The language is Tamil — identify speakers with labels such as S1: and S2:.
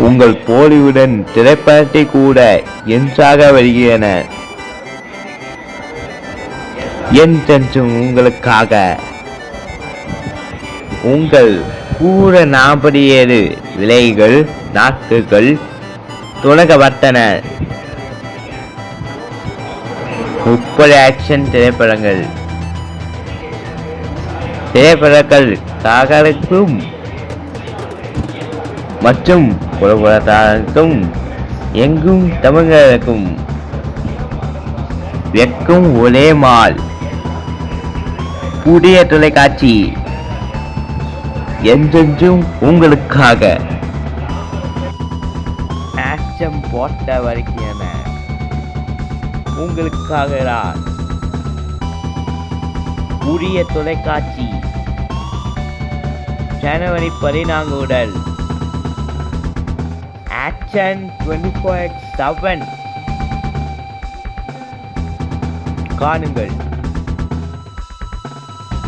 S1: உங்கள் போலிவுடன் திரைப்படத்தை கூட என்றாக வருகிறன. என்றென்றும் உங்களுக்காக உங்கள் பூர நாபடியேறு விலைகள் நாட்கள் தொடங்கப்பட்டன. 30 ஆக்ஷன் திரைப்படங்கள் காகலுக்கும் மற்றும் புலம்புலத்தாருக்கும் எங்கும் தமிழர்களுக்கும் வெக்கும் ஒரே மால் புதிய தொலைக்காட்சி என்றென்றும் உங்களுக்காக. ஆக்ஷன் போட்ட வருகின்றன உங்களுக்காக. புதிய தொலைக்காட்சி ஜனவரி 14 ஆக்ஷன் 24/7 காணுங்கள்.